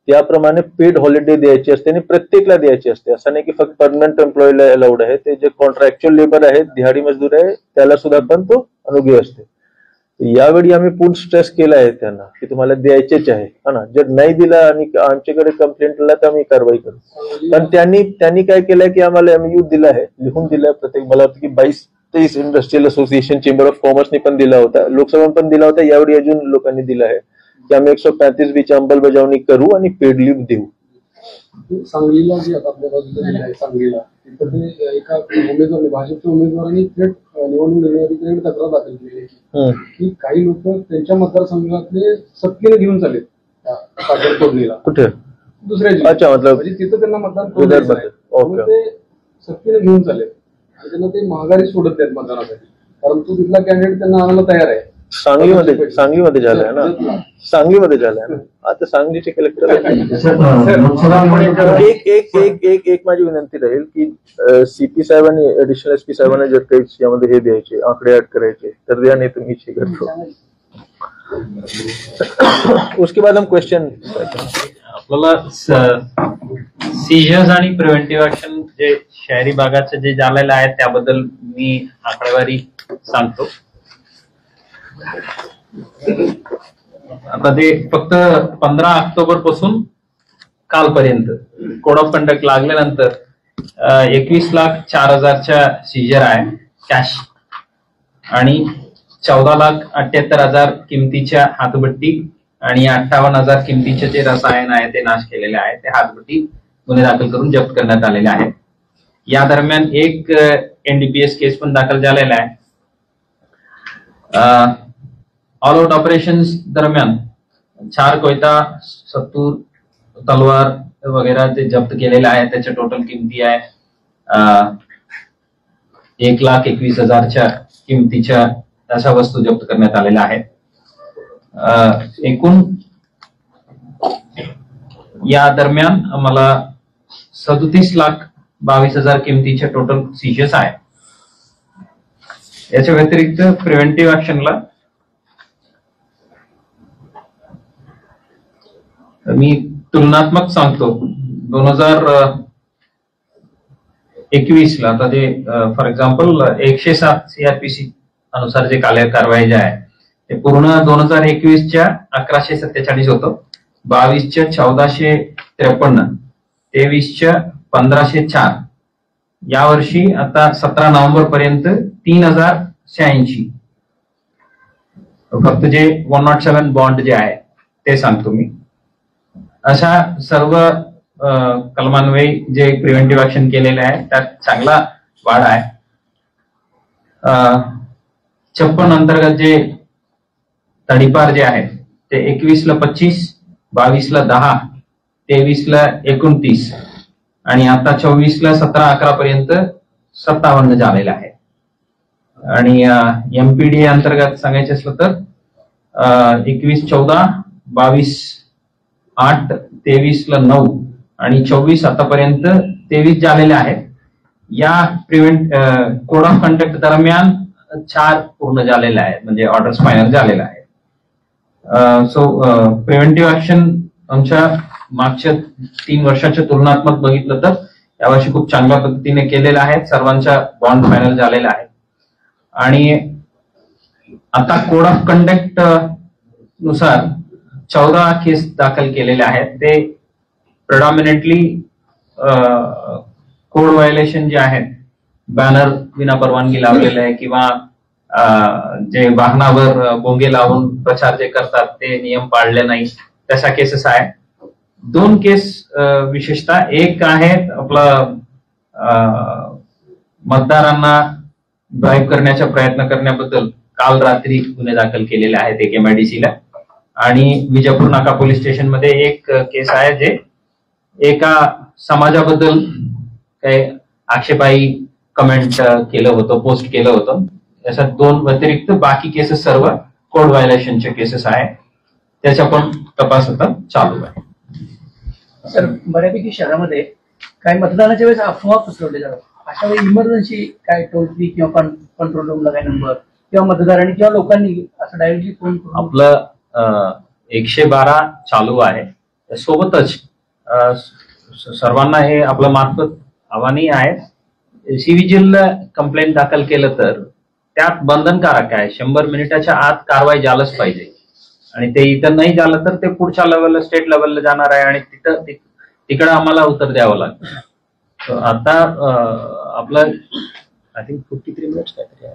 S1: त्याप्रमाणे पेड हॉलिडे द्यायची असते आणि प्रत्येकला द्यायची असते. असं नाही की फक्त परमनंट एम्प्लॉईला अलाउड आहे. ते जे कॉन्ट्रॅक्च्युअल लेबर आहेत, दिहाडी मजदूर आहे, त्याला सुद्धा पण तो अनुग्रह असते. यावेळी आम्ही पूर्ण स्ट्रेस केला आहे त्यांना की तुम्हाला द्यायचेच आहे हा ना. जर नाही दिला आणि आमच्याकडे कंप्लेंट आला तर आम्ही कारवाई करू. पण त्यांनी काय केलंय की आम्हाला MOU दिला आहे, लिहून दिलाय प्रत्येक. मला वाटतं की 22-23 इंडस्ट्रियल असोसिएशन, चेंबर ऑफ कॉमर्सने पण दिला होता, लोकसभा पण दिला होता. यावेळी अजून लोकांनी दिला आहे की आम्ही 135 ची अंमलबजावणी करू आणि पेड लिव्ह देऊ.
S3: सांगलीला जे आता आपल्या बाजूला आहे सांगलीला, तिथं ते एका उमेदवाराने, भाजपच्या उमेदवारांनी थेट निवडणूक निर्णयाधिकाऱ्यांनी तक्रार दाखल केली की काही लोक त्यांच्या मतदारसंघातले सक्तीने घेऊन चालेत साखर तोडणीला.
S1: कुठे?
S3: दुसऱ्या जिल्ह्यात.
S1: अच्छा, मतलब
S3: म्हणजे तिथं त्यांना मतदान करून द्यायचं आहे.
S1: ओके.
S3: ते सक्तीने घेऊन चालेत आणि त्यांना ते महागारी सोडत नाहीत मतदानासाठी, कारण तो तिथला कॅन्डिडेट त्यांना आणायला तयार आहे.
S1: सांगलीमध्ये झालंय ना, सांगलीमध्ये झालंय ना. आता सांगलीचे कलेक्टर एक माझी विनंती राहील की CP साहेबांनी, ऍडिशनल SP साहेबांनी जर काही यामध्ये हे द्यायचे, आकडे ऍड करायचे तर द्या, नाही तुम्ही हे करतो. उसके बाद हम क्वेश्चन
S4: आपल्याला सीजर्स आणि प्रिव्हेंटिव्ह ऍक्शन जे शहरी भागाचे जे झालेलं आहे त्याबद्दल मी आकडेवारी सांगतो. आता ते फक्त 15 ऑक्टोबर पासून कालपर्यंत कोड ऑफ कंडक्ट लागल्यानंतर 21,04,000च्या सीजर आहे कॅश आणि 14,78,000 किमतीच्या हातभट्टी आणि 58,000 किमतीचे जे रसायन आहे ते नाश केलेले आहे. ते हातभट्टी गुन्हे दाखल करून जप्त करण्यात आलेले आहेत. या दरम्यान एक NDPS केस पण दाखल झालेला आहे. ऑल आउट ऑपरेशन्स दरम्यान 4 कोयता, 70 तलवार वगैरे ते जप्त केलेले आहे. त्याच्या टोटल किमती आहे 1,21,000च्या किमतीच्या अशा वस्तू जप्त करण्यात आलेल्या आहेत. एकूण या दरम्यान आम्हाला 37,22,000 किमतीचे टोटल सीजर्स आहे. याच्या व्यतिरिक्त प्रिव्हेंटिव्ह ऍक्शनला मी तुलनात्मक सांगतो. 2021 ला आता ते फॉर एक्झाम्पल 107 CRPC अनुसार जे कारवाई जे आहे ते पूर्ण 2021च्या 1147 होतं, 22च्या 1453, 23च्या 1504, यावर्षी आता 17 नोव्हेंबर पर्यंत 3086. फक्त जे 107 बॉन्ड जे आहे ते सांगतो मी. अशा सर्व कलमान्वये जे प्रिव्हेंटिव्ह ऍक्शन केलेले आहे त्यात चांगला वाढ आहे. 56 अंतर्गत जे तडीपार जे आहे ते 21 ला 25, 22 ला 10, 23 ला 29 आणि आता 24 ला 17-11 पर्यंत 57 झालेला आहे. आणि MPD अंतर्गत सांगायचे असलं तर 21-14, 22-8, 23 ला 9 आणि 24 आतापर्यंत 23 झालेले आहेत. या कोड ऑफ कंडक्ट दरम्यान 4 पूर्ण झालेले आहेत, म्हणजे ऑर्डर्स फायनल झालेला आहे. सो प्रिव्हेंटिव्ह ऍक्शन आमच्या मागच्या 3 वर्षाच्या तुलनात्मक बघितलं तर यावर्षी खूप चांगल्या पद्धतीने केलेलं आहे. सर्वांच्या बॉन्ड फायनल झालेला आहे. आणि आता कोड ऑफ कंडक्ट नुसार 14 केस दाखल केलेले आहेत. ते प्रेडॉमिनेटली कोड व्हायोलेशन जे आहेत, बॅनर विना परवानगी लावलेले आहे किंवा जे वाहनावर बोंगे लावून प्रचार जे करतात ते नियम पाळले नाही, तशा केसेस आहे. 2 केस विशेषतः, एक आहे आपलं मतदारांना ड्राईव्ह करण्याचा प्रयत्न करण्याबद्दल काल रात्री गुन्हे दाखल केलेले आहेत एक MIDC ला. आणि विजापूर नाका पोलीस स्टेशन मध्ये एक केस आहे जे एका समाजाबद्दल काही आक्षेपाई कमेंट केलं होतं, पोस्ट केलं होतं. अशा 2 व्यतिरिक्त बाकी केसेस सर्व कोड व्हायोलेशनचे केसेस आहे. त्याचा पण तपास आता चालू आहे.
S2: सर, बऱ्यापैकी शहरामध्ये काही मतदानाच्या वेळेस अफवा पसरवले जातात. अशा वेळी इमर्जन्सी काय टोल फ्री किंवा कंट्रोल रूमला काय नंबर किंवा मतदारांनी किंवा लोकांनी असं डायरेक्टली फोन करून
S4: आपलं 112 चालू आहे. सोबतच सर्वांना हे आपलं मार्फत आव्हानही आहे, सिव्हिजिल कंप्लेंट दाखल केलं तर त्यात बंधनकारक आहे, 100 मिनिटाच्या आत कारवाई झालंच पाहिजे. आणि ते इथं नाही झालं तर ते पुढच्या लेवलला, स्टेट लेवलला जाणार आहे आणि तिकडं आम्हाला उत्तर द्यावं लागतं. आता आपलं आय थिंक 53 मिनिट्स काहीतरी आहे,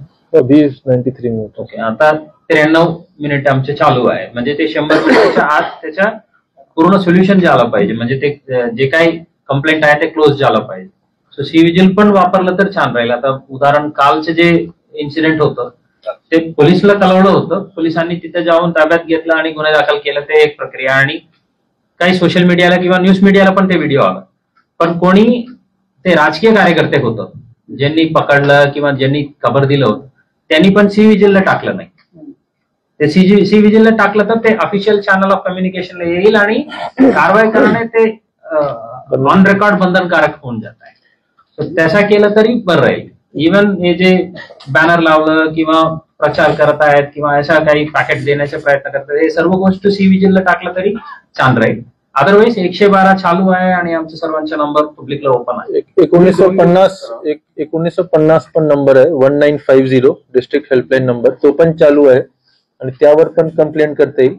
S1: 93 मिनिट.
S4: ओके. आता 93 मिनिट आमचे चालू आहे, म्हणजे ते 100 मिनिटाच्या आत त्याच्या पूर्ण सोल्युशन झालं पाहिजे, म्हणजे ते जे काही कंप्लेंट आहे ते क्लोज झालं पाहिजे. सो सिव्हिजिल पण वापरलं तर छान राहील. आता उदाहरण कालचं जे इन्सिडेंट होतं ते पोलिसला कळवलं होतं, पोलिसांनी तिथे जाऊन ताब्यात घेतलं आणि गुन्हे दाखल केलं, ते एक प्रक्रिया. आणि काही सोशल मीडियाला किंवा न्यूज मीडियाला पण ते व्हिडिओ आला, पण कोणी ते राजकीय कार्यकर्ते होतं ज्यांनी पकडलं किंवा ज्यांनी खबर दिलं होतं त्यांनी पण सिव्हिजिलला टाकलं नाही. ते सिव्हिजिलला टाकलं तर ते ऑफिशियल चॅनल ऑफ कम्युनिकेशनला येईल आणि कारवाई करणे ते ऑन रेकॉर्ड बंधनकारक होऊन जात आहे. So तसं केलं तरी बरं राहील. इव्हन हे जे बॅनर लावलं किंवा प्रचार करत आहेत किंवा अशा काही पॅकेट देण्याचे प्रयत्न करतात, हे सर्व गोष्ट सिव्हिजिलला टाकलं तरी छान राहील. अदरवाईज 112 चालू आहे आणि आमचे सर्वांचे नंबर पब्लिकला ओपन आहे.
S1: 1950 पण नंबर आहे, 1950 डिस्ट्रिक्ट हेल्पलाईन नंबर, तो पण चालू आहे आणि त्यावर पण कंप्लेंट करता येईल.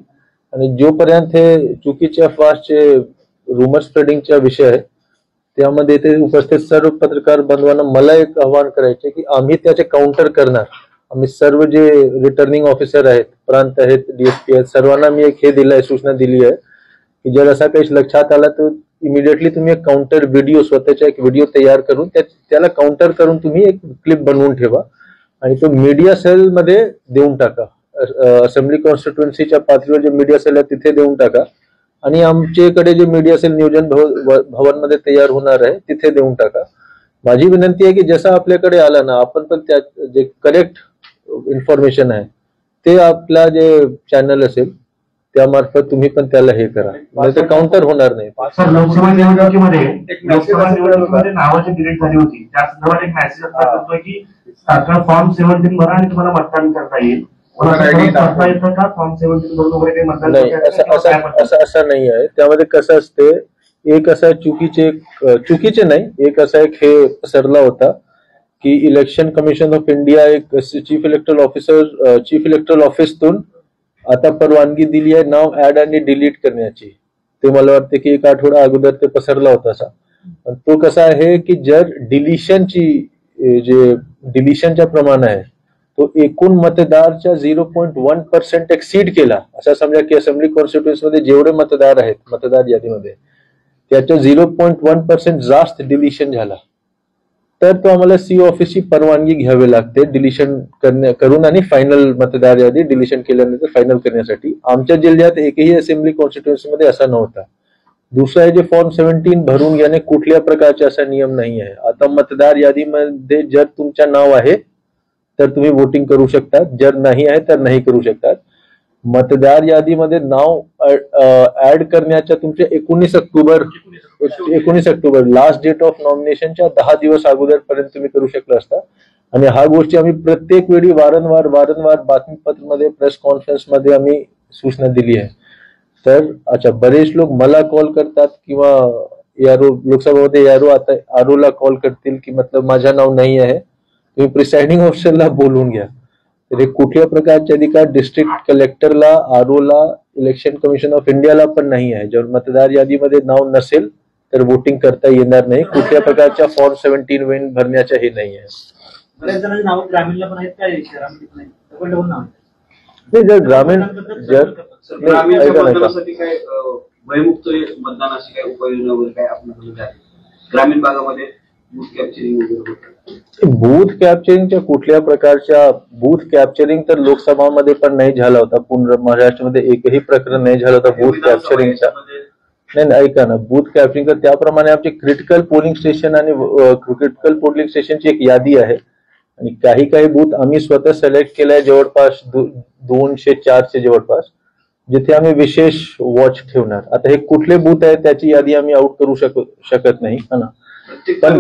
S1: आणि जोपर्यंत हे चुकीच्या अफवाचे रुमर स्प्रेडिंगचा विषय आहे त्यामध्ये ते उपस्थित सर्व पत्रकार बांधवांना मला एक आवाहन करायचे की आम्ही त्याचे काउंटर करणार. आम्ही सर्व जे रिटर्निंग ऑफिसर आहेत, प्रांत आहेत, डीएसपी आहेत, सर्वांना मी एक हे दिलंय, सूचना दिली आहे की जर असा काही लक्षात आला तर इमिडिएटली तुम्ही एक काउंटर व्हिडिओ, स्वतःचा एक व्हिडिओ तयार करून त्याला काउंटर करून तुम्ही एक क्लिप बनवून ठेवा आणि तो मीडिया सेल मध्ये देऊन टाका. असेंब्ली कॉन्स्टिट्युएन्सीच्या पातळीवर जे मीडिया सेल आहे तिथे देऊन टाका आणि आमच्याकडे जे मीडिया सेल नियोजन भवन मध्ये तयार होणार आहे तिथे देऊन टाका. माझी विनंती आहे की जसं आपल्याकडे आला ना, आपण पण त्या जे करेक्ट इन्फॉर्मेशन आहे ते आपला जे चॅनल असेल त्यामार्फत तुम्ही पण त्याला हे करा, म्हणजे ते काउंटर होणार नाही.
S5: सर, लोकसभा निवडणुकीमध्ये नावाची डिलीट झाली होती, त्या संदर्भात एक मेसेज करतोय की तात्काळ फॉर्म 17 भरा आणि तुम्हाला मतदान करता येईल. फॉर्म 17 भरून वगैरे काही मतदान
S1: नाही, असं नाही आहे. त्यामध्ये कसं असते, एक असा चुकीचे नाही, एक असा एक हे पसरला होता की इलेक्शन कमिशन ऑफ इंडिया एक चीफ इलेक्टरल ऑफिसतून आता परवानगी दिली आहे नाव ऍड आणि डिलीट करण्याची. ते मला वाटते की एक आठवडा अगोदर ते पसरला होता असा. तो कसा आहे की जर डिलिशनच्या प्रमाण आहे तो एकूण मतदारच्या 0.1% एक्सीड केला, असं समजा की असेंब्ली कॉन्स्टिट्युएन्सी मध्ये जेवढे मतदार आहेत मतदार यादीमध्ये त्याच्या 0.1% जास्त डिलिशन झाला तर तो आम्हाला सीओ ऑफिसची परवानगी घ्यावी लागते डिलिशन करून आणि फायनल मतदार यादी डिलिशन केल्यानंतर फायनल करण्यासाठी. आमच्या जिल्ह्यात एकही असेंब्ली कॉन्स्टिट्युएन्सी मध्ये असा नव्हता. दुसरा आहे जे फॉर्म 17 भरून घेणे कुठल्या प्रकारचा असा नियम नाही आहे. आता मतदार यादीमध्ये जर तुमचं नाव आहे तर तुम्ही वोटिंग करू शकता, जर नाही आहे तर नाही करू शकतात. मतदार यादीमध्ये नाव ऍड करण्याच्या तुमच्या 19 ऑक्टोबर लास्ट डेट ऑफ नॉमिनेशनच्या 10 दिवस अगोदर पर्यंत तुम्ही करू शकला असता. आणि हा गोष्टी आम्ही प्रत्येक वेळी वारंवार बातमीपत्रामध्ये, प्रेस कॉन्फरन्स मध्ये आम्ही सूचना दिली आहे. तर अच्छा, बरेच लोक मला कॉल करतात किंवा लोकसभामध्ये आरोला कॉल करतील की मतलब माझं नाव नाही आहे, तुम्ही प्रिसाइडिंग ऑफिसरला बोलून घ्या. तर हे कुठल्या प्रकारचे अधिकार डिस्ट्रिक्ट कलेक्टरला, आरोला, इलेक्शन कमिशन ऑफ इंडियाला पण नाही आहे. जर मतदार यादीमध्ये नाव नसेल तर वोटिंग करता येणार नाही. कुठल्या प्रकारच्या फॉर्म 17 भरण्याच्या हे नाही आहे.
S2: ग्रामीणला पण आहेत काय, शहरामध्ये पण
S1: नाही, जर ग्रामीण
S6: काय भयमुक्त मतदानाची काय उपाययोजना वगैरे काय आपल्याकडे ग्रामीण भागामध्ये बूथ कॅप्चरिंग वगैरे होतं?
S1: बूथ कॅप्चरिंगच्या कुठल्या प्रकारच्या बूथ कॅप्चरिंग तर लोकसभामध्ये पण नाही झाला होता. पूर्ण महाराष्ट्रामध्ये एकही प्रकरण नाही झालं होतं बूथ कॅप्चरिंगचा. नाही, ऐका ना, बूथ कॅप्चरिंग तर त्याप्रमाणे आमचे क्रिटिकल पोलिंग स्टेशन आणि क्रिटिकल पोलिंग स्टेशनची एक यादी आहे आणि काही बूथ आम्ही स्वतः सिलेक्ट केलंय जवळपास 200-400 जवळपास, जिथे आम्ही विशेष वॉच ठेवणार. आता हे कुठले बूथ आहे त्याची यादी आम्ही आउट करू शकत नाही ना, पण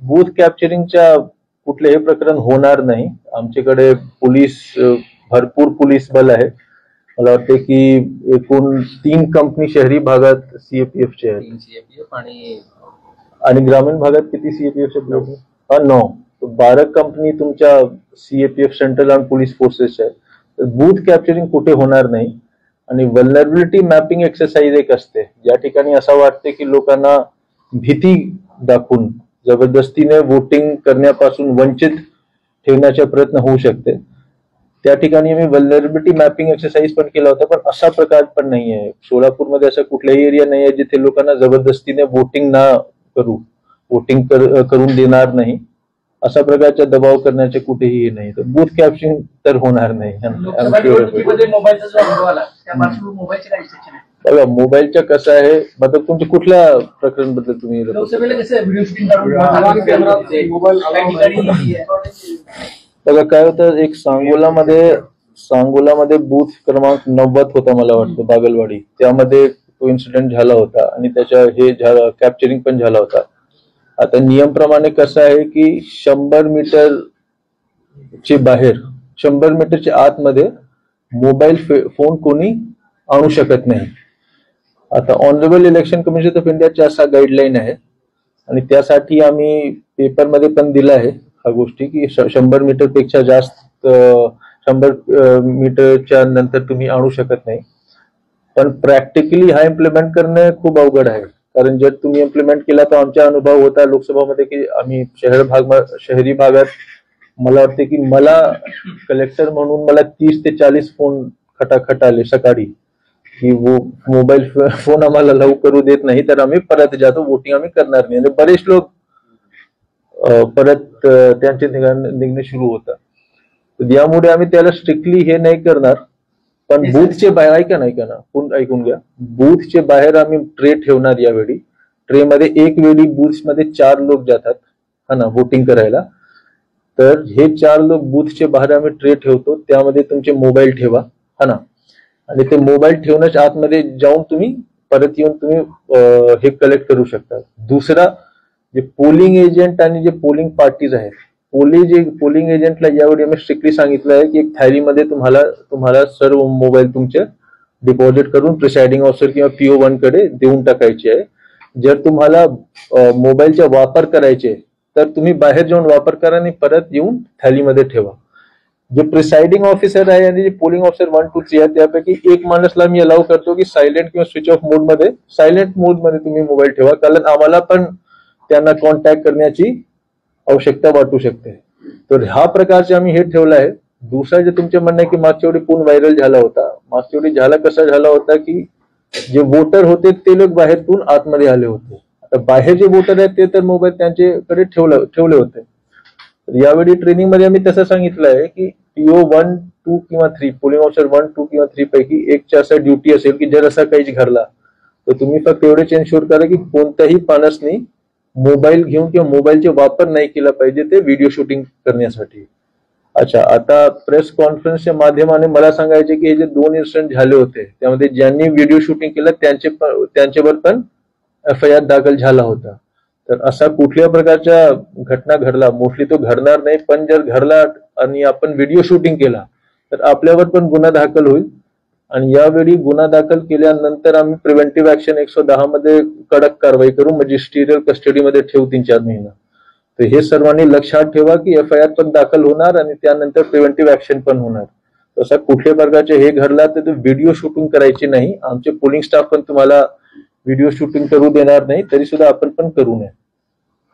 S1: बूथ कॅप्चरिंगच्या कुठलेही प्रकरण होणार नाही. आमच्याकडे भरपूर पोलीस बल आहे मला वाटते की एकूण 3 कंपनी शहरी भागात CAPFचे आहेत
S4: 3 CAPF
S1: आणि ग्रामीण भागात किती CAPFचे आहेत? 9. 12 कंपनी तुमच्या CAPF सेंट्रल आर्म पोलीस फोर्सेसच्या आहेत. तर बूथ कॅप्चरिंग कुठे होणार नाही आणि व्हल्नरबिलिटी मॅपिंग एक्सरसाइज एक असते ज्या ठिकाणी असं वाटते की लोकांना भीती दाखवून जबरदस्तीने वोटिंग करण्यापासून वंचित ठेवण्याचा प्रयत्न होऊ शकते. त्या ठिकाणी आम्ही व्हल्नरबिलिटी मॅपिंग एक्सरसाइज पण केला होता, पण असा प्रकार पण नाही आहे. सोलापूरमध्ये असा कुठलाही एरिया नाही आहे जिथे लोकांना जबरदस्तीने वोटिंग ना वोटिंग करून देणार नाही अशा प्रकारचा दबाव करण्याचे कुठेही हे नाही. तर बूथ कॅप्चरिंग तर होणार नाही.
S2: लोकसभा निवडणुकीमध्ये मोबाईलचा जो अनुभव आला त्या पार्श्वभूमीवर मोबाईलचे काय रिस्ट्रिक्शन आहे?
S1: बघा मोबाईलचं कसं आहे, मतलब तुमच्या कुठल्या प्रकरण बद्दल तुम्ही
S2: लोकसभेला कसं व्हिडिओ शूटिंग करून
S3: मोबाईल
S2: काही ठिकाणी
S1: बघा काय होतं, एक सांगोलामध्ये बूथ क्रमांक 90 होता मला वाटतं बागलवाडी, त्यामध्ये तो इन्सिडेंट झाला होता आणि त्याच्या हे कॅप्चरिंग पण झाला होता. आता नियमप्रमाणे कसं आहे की 100 मीटरचे बाहेर 100 मीटरच्या आतमध्ये मोबाईल फोन कोणी आणू शकत नाही. आता ऑनरेबल इलेक्शन कमिशन ऑफ इंडियाची असा गाईडलाईन आहे आणि त्यासाठी आम्ही पेपरमध्ये पण दिलं आहे ह्या गोष्टी की 100 मीटरपेक्षा जास्त 100 मीटरच्या नंतर तुम्ही आणू शकत नाही. पण प्रॅक्टिकली हा इम्प्लिमेंट करणं खूप अवघड आहे, कारण जर तुम्ही इम्प्लिमेंट केला तर आमचा अनुभव होता लोकसभामध्ये की आम्ही शहरी भागात मला वाटते की मला कलेक्टर म्हणून मला 30 ते 40 फोन खटाखट आले सकाळी की मोबाईल फोन आम्हाला लावू करू देत नाही तर आम्ही परत जातो, वोटिंग आम्ही करणार नाही. आणि बरेच लोक परत त्यांचे निघणे सुरू होतात. यामुळे आम्ही त्याला स्ट्रिक्टली हे नाही करणार. पण बूथचे बाहेर ऐकून घ्या, बूथचे बाहेर आम्ही ट्रे ठेवणार. यावेळी ट्रेमध्ये एक वेळी बूथमध्ये 4 लोक जातात हा ना वोटिंग करायला, तर हे 4 लोक बूथचे बाहेर आम्ही ट्रे ठेवतो, त्यामध्ये तुमचे मोबाईल ठेवा हा ना. आणि ते मोबाईल ठेवण्याच्या आतमध्ये जाऊन तुम्ही परत येऊन तुम्ही हे कलेक्ट करू शकता. दुसरा, जे पोलिंग एजंट आणि जे पोलिंग पार्टीज आहेत, पोलिंग एजंटला यावेळी आम्ही स्ट्रिक्टली सांगितलं आहे की एक थैलीमध्ये तुम्हाला सर्व मोबाईल तुमचे डिपॉझिट करून प्रिसाइडिंग ऑफिसर किंवा PO1 कडे देऊन टाकायचे आहे. जर तुम्हाला मोबाईलचा वापर करायचे तर तुम्ही बाहेर जाऊन वापर करा आणि परत येऊन थैलीमध्ये ठेवा. जे प्रिसाइडिंग ऑफिसर आहे आणि जे पोलिंग ऑफिसर 1, 2, 3 आहे त्यापैकी एक माणूसला मी अलाउ करतो की सायलेंट किंवा स्विच ऑफ सायलेंट मोडमध्ये तुम्ही मोबाईल ठेवा, कारण आम्हाला पण त्यांना कॉन्टॅक्ट करण्याची आवश्यकता वाटू शकते. तर ह्या प्रकारचे आम्ही हे ठेवलं आहे. दुसरा जे तुमचे म्हणणं आहे की मागच्या वेळी पूर्ण व्हायरल झाला होता, मागच्या वेळी कसा झाला होता की जे वोटर होते ते लोक बाहेरून आतमध्ये आले होते. आता बाहेर जे वोटर आहेत ते तर मोबाईल त्यांच्याकडे ठेवले होते. यावेळी ट्रेनिंग मध्ये आम्ही तसं सांगितलं आहे की PO1, 2 किंवा 3 पोलिंग ऑफिसर 1, 2 किंवा 3 पैकी एकच्या असं ड्युटी असेल की जर असा काही घडला तर तुम्ही फक्त एवढेच एन्श्योर करा की कोणत्याही माणसाने मोबाईल घेऊन किंवा मोबाईलचे वापर नाही केला पाहिजे ते व्हिडिओ शूटिंग करण्यासाठी. अच्छा, आता प्रेस कॉन्फरन्सच्या माध्यमाने मला सांगायचे की हे जे 2 इन्सिडेंट झाले होते त्यामध्ये ज्यांनी व्हिडिओ शूटिंग केलं त्यांच्यावर पण FIR दाखल झाला होता. तर असा कुठल्या प्रकारच्या घटना घडला, मोस्टली तो घडणार नाही, पण जर घडला आणि आपण व्हिडिओ शूटिंग केला तर आपल्यावर पण गुन्हा दाखल होईल. आणि यावेळी गुन्हा दाखल केल्यानंतर आम्ही प्रिव्हेंटिव्ह ऍक्शन 110 मध्ये कडक कारवाई करू, मजिस्ट्रियल कस्टडीमध्ये ठेवू 3-4 महिना. तर हे सर्वांनी लक्षात ठेवा की FIR पण दाखल होणार आणि त्यानंतर प्रिव्हेंटिव्ह ऍक्शन पण होणार. तसा कुठल्या प्रकारचे हे घडला तर व्हिडिओ शूटिंग करायची नाही. आमचे पोलिंग स्टाफ पण तुम्हाला व्हिडिओ शूटिंग करू देणार नाही, तरी सुद्धा आपण पण करू नये.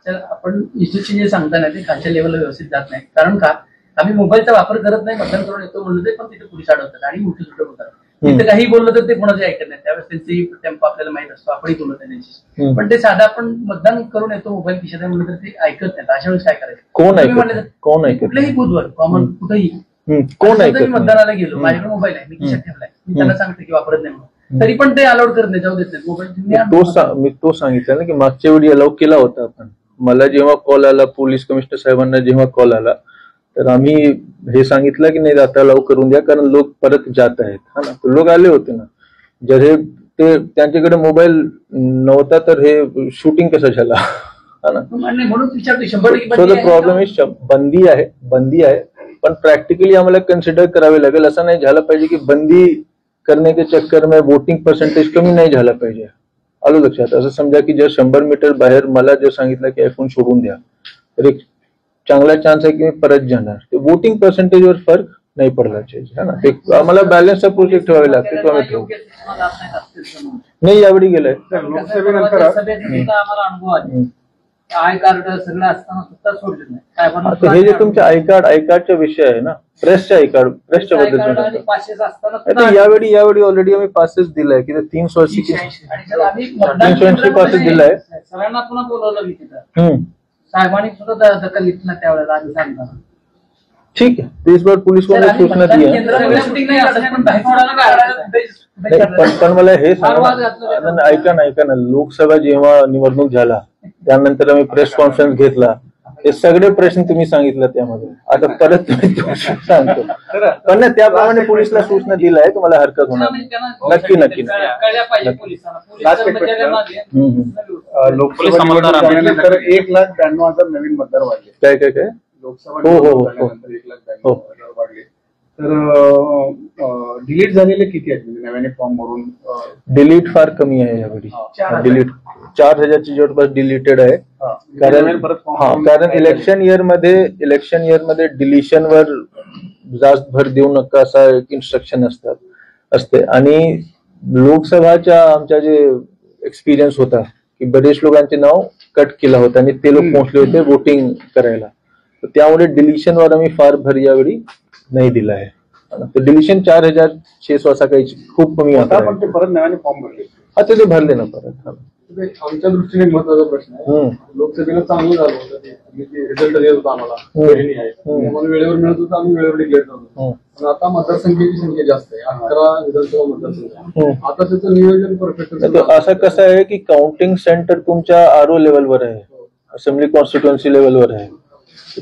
S2: तर आपण इश्यूची जे सांगताना ते खालच्या लेवलला व्यवस्थित जात नाही, कारण का आम्ही मोबाईलचा वापर करत नाही, मतदान करून येतो म्हणलं ते पण तिथे पोलीस अडवतात आणि मोठी सुद्धा होतात. तिथे काही बोललं तर ते कोणाचे ऐकत नाही, त्यावेळेस त्यांची टेम्पो आपल्याला माहित असतो, आपणही बोलत नाही त्यांची. पण ते साधा आपण मतदान करून येतो मोबाईल खिशात आहे म्हणलं तर ते ऐकत नाहीत. अशा वेळेस काय करायचं?
S1: कोण ऐकत?
S2: कुठल्याही बूथवर कॉमन कुठेही
S1: कोण ऐकत?
S2: मी मतदानाला गेलो, माझ्याकडे मोबाईल आहे, मी खिशात ठेवलाय, मी त्यांना सांगते की वापरत नाही म्हणून, तरी पण ते अलाउड करत नाही, जाऊ देत नाही मोबाईल.
S1: मी तो सांगितलं ना की मागच्या वेळी अलाउ केला होता आपण. मला जेव्हा कॉल आला, पोलीस कमिशनर साहेबांना जेव्हा कॉल आला तर आम्ही हे सांगितलं की नाही आता अलाउ करून द्या, कारण लोक परत जात आहेत हा ना. लोक आले होते ना, जर हे ते त्यांच्याकडे मोबाईल नव्हता तर हे शूटिंग कसं झाला हा ना.
S2: म्हणून विचारतो 100%
S1: सो द प्रॉब्लेम इज बंदी आहे, पण प्रॅक्टिकली आम्हाला कन्सिडर करावे लागेल. असं नाही झालं पाहिजे की बंदी करने के चक्कर में वोटिंग पर्सेंटेज कमी नाही झाला पाहिजे. आलं लक्षात. असं समजा की जर 100 मीटर बाहेर मला जर सांगितलं की आयफोन सोडून द्या तर एक चांगला चान्स आहे की मी परत जाणार. ते वोटिंग पर्सेंटेजवर फरक नाही पडला पाहिजे है ना. ते आम्हाला बॅलन्स अप्रोच एक ठेवावे लागते. तो आम्ही ठेवू. नाही यावेळी गेलाय.
S2: लोकसभेनंतर आम्हाला अनुभव आले. आय कार्ड सगळं असताना सुद्धा सोडले नाही.
S1: आता हे जे तुमचे आय कार्डचा विषय आहे ना, प्रेसच्या प्रेसच्या बद्दल
S2: पासेस असताना
S1: आता यावेळी ऑलरेडी आम्ही पासेस दिलाय की 380 पासेस दिलाय.
S2: सगळ्यांना पुन्हा बोलवलं मी तिथं. साहेबांनी सुद्धा दखल घेतली ना त्यावेळेला आम्ही सांगताना.
S1: ठीक है, तो इस बार पुलिस को हमने सूचना दी है. पण मला हे सांगा, ऐका ना, लोकसभा जेव्हा निवडणूक झाला त्यानंतर आम्ही प्रेस कॉन्फरन्स घेतला. हे सगळे प्रश्न तुम्ही सांगितलं त्यामध्ये. आता परत तुम्ही सांगतो पण त्याप्रमाणे पोलिसला सूचना दिलाय. तुम्हाला हरकत होणार नक्की.
S3: लोकसभा निवडणुकीनंतर 1,92,000 नवीन मतदार वाढले.
S1: काय
S3: लोकसभा निवडणुकीनंतर 1,92,000 मतदार वाढले. तर डिलीट झालेले किती आहेत म्हणजे नव्याने फॉर्म भरून?
S1: डिलीट फार कमी आहे यावेळी. डिलीट 4,000ची जवळपास डिलीटेड आहे. कारण इलेक्शन इयर मध्ये डिलिशन वर जास्त भर देऊ नका असा एक इन्स्ट्रक्शन असते. आणि लोकसभाच्या आमच्या जे एक्सपिरियन्स होता की बरेच लोकांचे नाव कट केला होता आणि ते लोक पोहोचले होते वोटिंग करायला. तर त्यामुळे डिलिशन वर आम्ही फार भर यावेळी नाही दिला आहे. तर डिलिशन 4,600 असा काही खूप कमी
S3: आता पण ते परत नव्याने फॉर्म भरले.
S1: आता ते भरले ना परत.
S3: आमच्या दृष्टीने एक महत्वाचा प्रश्न आहे. लोकसभेला चांगलं झालं होतं रिझल्ट देत होता आम्हाला वेळेवर मिळत होतं. आम्ही वेळेवर डिक्लेअर करतो. पण आता मतदारसंख्येची संख्या जास्त आहे. 11 विधानसभा मतदारसंख्या. आता त्याचं नियोजन परफेक्ट.
S1: असं कसं आहे की काउंटिंग सेंटर तुमच्या आरओ लेवलवर आहे, असेंब्ली कॉन्स्टिट्युएन्सी लेवलवर आहे.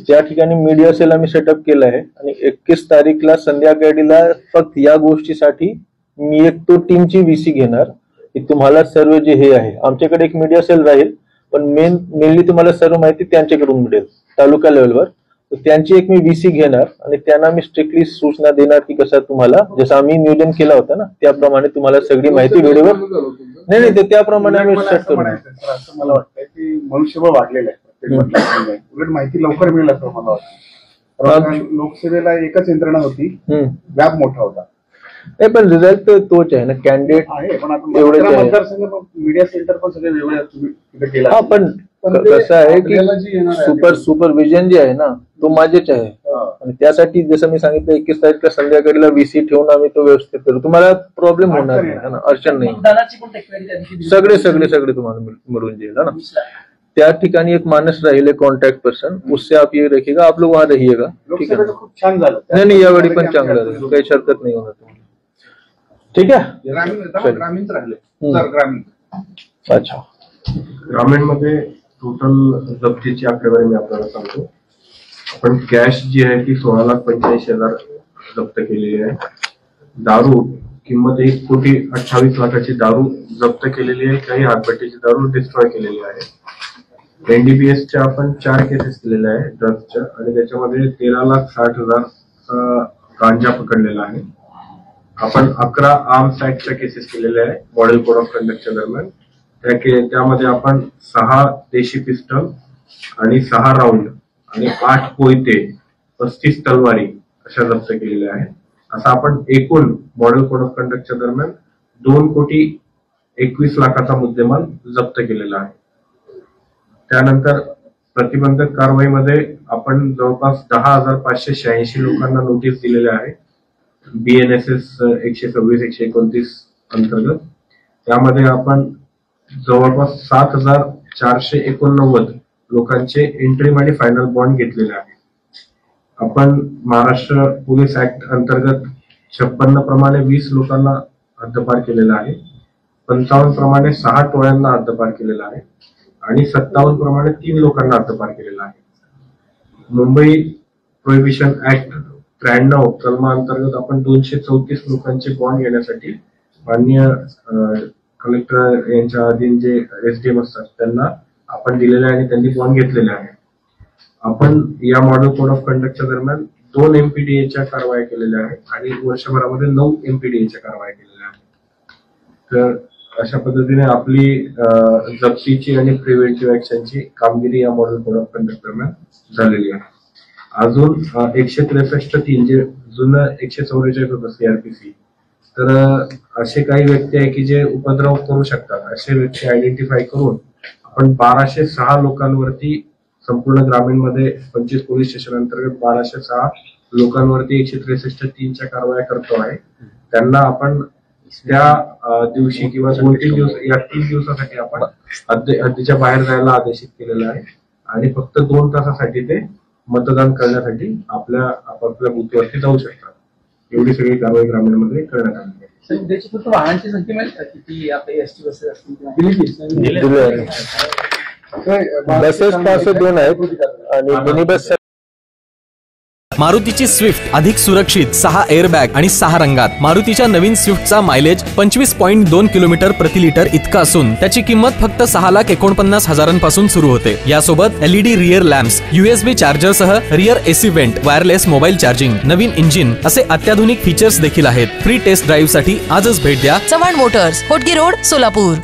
S1: त्या ठिकाणी मीडिया सेल आम्ही सेटअप केलं आहे आणि 21 तारीखला संध्याकाळीला फक्त या गोष्टीसाठी मी एक टीमची VC घेणार की तुम्हाला सर्व जे हे आहे. आमच्याकडे एक मीडिया सेल राहील पण मेनली तुम्हाला सर्व माहिती त्यांच्याकडून मिळेल तालुका लेवलवर. तर त्यांची एक मी VC घेणार आणि त्यांना मी स्ट्रिक्टली सूचना देणार की कसं तुम्हाला जसं आम्ही नियोजन केलं होतं ना त्याप्रमाणे तुम्हाला सगळी माहिती व्हिडिओवर नाही ते त्याप्रमाणे आम्ही सेट करू.
S3: असं मला वाटतं की मनुष्यबळ वाढलेलं आहे. उलट माहिती लवकर मिळेल असं मला वाटतं. लोकसभेला एकच यंत्रणा होती, व्याप मोठा होता.
S1: नाही पण रिझल्ट तर तोच आहे ना. कॅन्डिडेट
S3: आहे पण आता एवढे मतदारसंघ मीडिया सेंटर पण सगळे वेगळे तुम्ही केला.
S1: हा पण कसं आहे की सुपरविजन जे आहे ना तो माझेच आहे. आणि त्यासाठी जसं मी सांगितलं 21 तारखेला संध्याकाळीला VC ठेवून आम्ही तो व्यवस्थित करू. तुम्हाला प्रॉब्लेम होणार नाही, अडचण नाही. सगळे तुम्हाला मिळून जाईल ना. त्या ठिकाणी एक माणूस राहिले कॉन्टॅक्ट पर्सन, उससे आप ये रखिएगा. आप लोग वहां रहिएगा. ठीक है.
S3: खूप छान झालं.
S1: नाही यावेळी पण चांगलं झालं. काही शरकत नाही होणार तुम्हाला. ठीक आहे.
S3: ग्रामीण राहिले.
S1: अच्छा.
S7: ग्रामीण मध्ये टोटल जप्तीची आकडेवारी मी आपल्याला सांगतो. आपण कॅश जी आहे ती 16,85,000 जप्त केलेली आहे. दारू किंमत 1,28,00,000ची दारू जप्त केलेली आहे. काही हातभट्टीची दारू डिस्ट्रॉय केलेली आहे. NDPSच्या आपण 4 केसेस केलेल्या आहे ड्रग्सच्या आणि त्याच्यामध्ये 13,60,000 गांजा पकडलेला आहे. आपण 11 आर्म्स ऍक्टच्या केसेस केलेल्या आहे मॉडेल कोड ऑफ कंडक्टच्या दरम्यान. त्यामध्ये आपण 6 देशी पिस्टल आणि 6 राऊंड आणि 8 कोयते 35 तलवारी अशा जप्त केलेल्या आहेत. असं आपण एकूण मॉडेल कोड ऑफ कंडक्टच्या दरम्यान 2,21,00,000चा मुद्देमाल जप्त केलेला आहे. त्यानंतर प्रतिबंधक कारवाईमध्ये आपण जवळपास 10,586 लोकांना नोटीस दिलेल्या आहे BNSS 126-129 अंतर्गत. त्यामध्ये आपण जवळपास 7,489 लोकांचे इंटरिम आणि फायनल बॉन्ड घेतलेले आहे. आपण महाराष्ट्र पोलीस ऍक्ट अंतर्गत 56 प्रमाणे 20 लोकांना हद्दपार केलेला आहे. 55 प्रमाणे 6 टोळ्यांना हद्दपार केलेला आहे आणि 57 प्रमाणे 3 लोकांना हद्दपार केलेला आहे. मुंबई प्रोहिबिशन ऍक्ट 93 कलमा अंतर्गत आपण 234 लोकांचे बॉन्ड घेण्यासाठी माननीय कलेक्टर यांच्या अधीन जे SDM असतात त्यांना आपण दिलेले आहे आणि त्यांनी बॉन्ड घेतलेले आहे. आपण या मॉडेल कोड ऑफ कंडक्टच्या दरम्यान 2 MPDAच्या कारवाया केलेल्या आहेत आणि वर्षभरामध्ये 9 MPDAच्या कारवाया केलेल्या आहेत. तर अशा पद्धतीने आपली जप्तीची आणि प्रिव्हेंटिव्ह ऍक्शनची कामगिरी या मॉडेल कोड ऑफ कंडक्ट दरम्यान झालेली आहे. अजून 163(3) जे जुनं 144 होतं CRPC, तर असे काही व्यक्ती आहे की जे उपद्रव करू शकतात. असे व्यक्ती आयडेंटिफाय करून आपण 1206 लोकांवरती संपूर्ण ग्रामीणमध्ये 25 पोलीस स्टेशन अंतर्गत 1206 लोकांवरती 163(3) कारवाया करतो आहे. त्यांना आपण त्या दिवशी किंवा 2-3 दिवस या 3 दिवसासाठी आपण हद्दीच्या बाहेर जायला आदेशित केलेलं आहे आणि फक्त 2 तासासाठी ते मतदान करण्यासाठी आपापल्या बूथवरती जाऊ शकतात. एवढी सगळी कारवाई ग्रामीणमध्ये करण्यात आली आहे.
S2: त्याची फक्त वाहनांची संख्या मिळेल किती आपले एसटी बसेस असतील
S1: बसेस 502 आहेत आणि मिनी बस
S8: मारुतीची स्विफ्ट अधिक सुरक्षित, 6 एअरबॅग आणि 6 रंगात. मारुतीच्या नवीन स्विफ्टचा मायलेज 25.2 किलोमीटर प्रति लिटर इतका असून त्याची किंमत फक्त 6,49,000 पासून सुरू होते. यासोबत LED रिअर लॅम्प्स, USB चार्जरसह rear AC vent, wireless mobile charging, नवीन इंजिन असे अत्याधुनिक फीचर्स देखील आहेत. फ्री टेस्ट ड्राईव्ह साठी आजच भेट द्या
S9: चव्हाण मोटर्स, होटगी रोड, सोलापूर.